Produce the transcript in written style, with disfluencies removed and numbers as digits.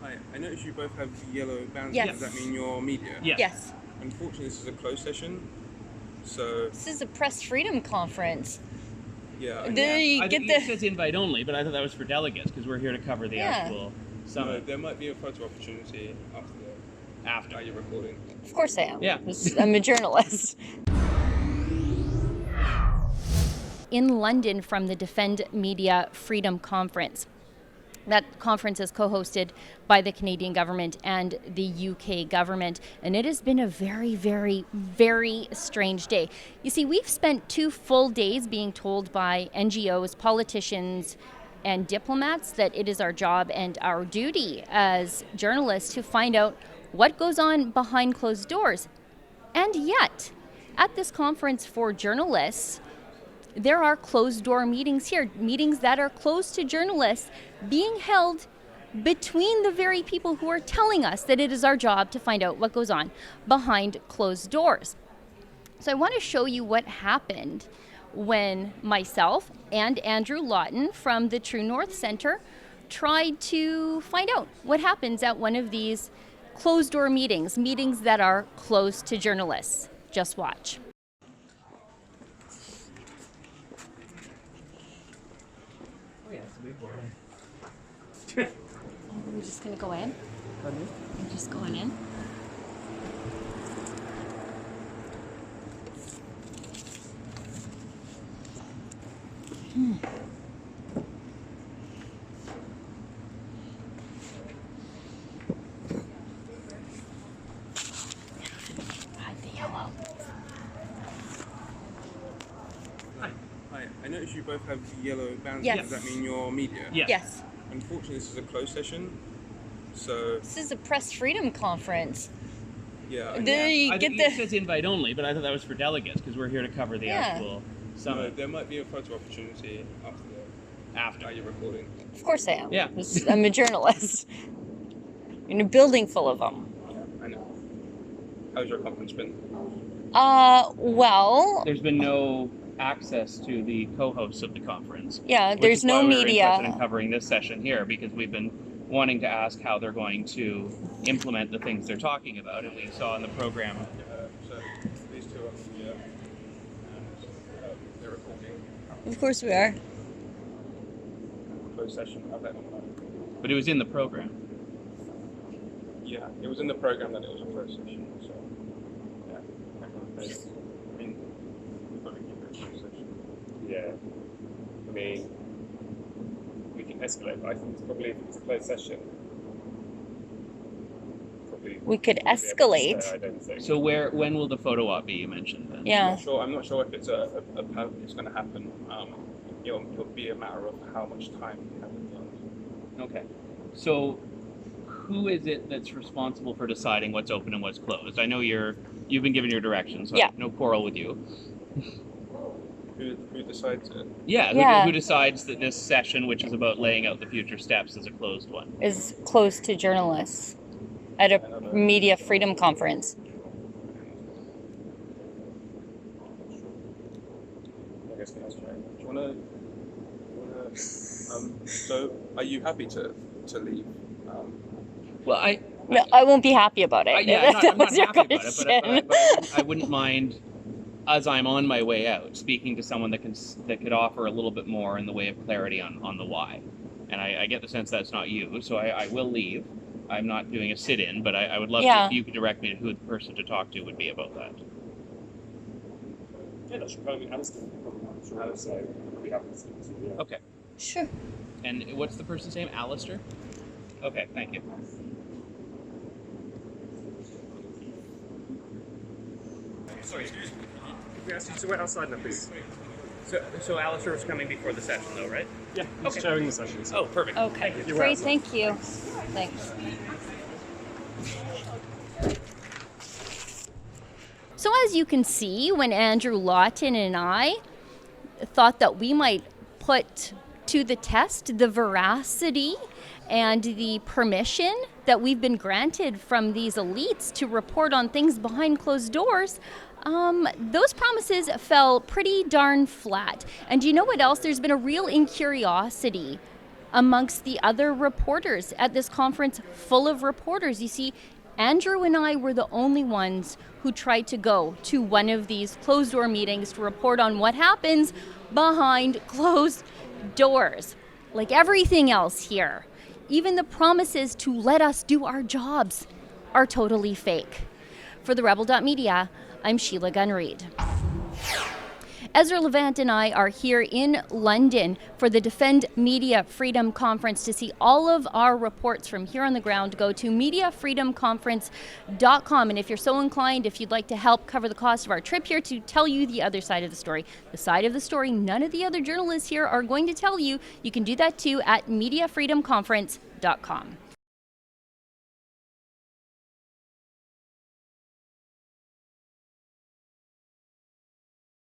Hi, I noticed you both have yellow bands. Yes. Does that mean you're media? Yes. Unfortunately, this is a closed session, so This is a press freedom conference. yeah. It says invite only, but I thought that was for delegates because we're here to cover the actual No, summit. there might be a photo opportunity after you're recording. Of course I am. Yeah. I'm a journalist. In London from the Defend Media Freedom Conference. That conference is co-hosted by the Canadian government and the UK government, and it has been a very, very, very strange day. You see, we've spent 2 full days being told by NGOs, politicians, and diplomats that it is our job and our duty as journalists to find out what goes on behind closed doors. And yet, at this conference for journalists, there are closed-door meetings here, meetings that are closed to journalists being held between the very people who are telling us that it is our job to find out what goes on behind closed doors. So I want to show you what happened when myself and Andrew Lawton from the True North Centre tried to find out what happens at one of these closed-door meetings that are closed to journalists. Just watch. We're just going to go in. I'm just going in. Hide the yellow. Hi, I noticed you both have yellow bands. Yes. Does that mean you're media? Yes. Unfortunately, this is a closed session, so This is a press freedom conference. yeah. It says invite only, but I thought that was for delegates because we're here to cover the actual No, summit. there might be a photo opportunity after you're recording. Of course I am. Yeah. I'm a journalist. In a building full of them. I know. How's your conference been? Well, There's been no access to the co-hosts of the conference. yeah, which there's is no why we're interested media. in covering this session here because we've been wanting to ask how they're going to implement the things they're talking about, and we saw in the program. So these two are media, and they're recording Of course we are. closed session. Okay. But it was in the program. Yeah, it was in the program that it was a closed session. So yeah, I mean, we've got to keep it a closed session. Yeah, I mean, we can escalate, but I think it's probably, if it's a closed session, probably We could won't be able to escalate. stay, I don't think. So when will the photo op be, you mentioned then? Yeah. I'm not sure if it's it's going to happen. It'll be a matter of how much time we have at the end. Okay. So who is it that's responsible for deciding what's open and what's closed? I know you've been given your directions, so I Yeah. have no quarrel with you. Who decides it? Yeah, Yeah. Who decides that this session, which is about laying out the future steps, is a closed one? Is closed to journalists at a media freedom conference. I guess that's right. Do you wanna so are you happy to leave? Well, No, I won't be happy about it. I'm That not was your happy about it, question. but I wouldn't mind, as I'm on my way out, speaking to someone that could offer a little bit more in the way of clarity on the why. And I get the sense that's not you, so I will leave. I'm not doing a sit-in, but I would love if you could direct me to who the person to talk to would be about that. Yeah, that should probably be Alistair. I'm sure Alistair would be happy to speak to you. Yeah. Okay. Sure. And what's the person's name? Alistair? Okay, thank you. Sorry, excuse me. Could we ask you to wait outside now, please? So Alistair was coming before the session, though, right? Yeah, he's Okay. chairing the session. So. Oh, perfect. Okay. You're Great. welcome. Thank you. Thanks. So as you can see, when Andrew Lawton and I thought that we might put to the test the veracity and the permission that we've been granted from these elites to report on things behind closed doors, those promises fell pretty darn flat. And you know what else? There's been a real incuriosity amongst the other reporters at this conference full of reporters. You see, Andrew and I were the only ones who tried to go to one of these closed-door meetings to report on what happens behind closed doors. Like everything else here, even the promises to let us do our jobs are totally fake. For the Rebel.media, I'm Sheila Gunn Reid. Ezra Levant and I are here in London for the Defend Media Freedom Conference. To see all of our reports from here on the ground, go to mediafreedomconference.com. And if you're so inclined, if you'd like to help cover the cost of our trip here to tell you the other side of the story, the side of the story none of the other journalists here are going to tell you, you can do that too at mediafreedomconference.com.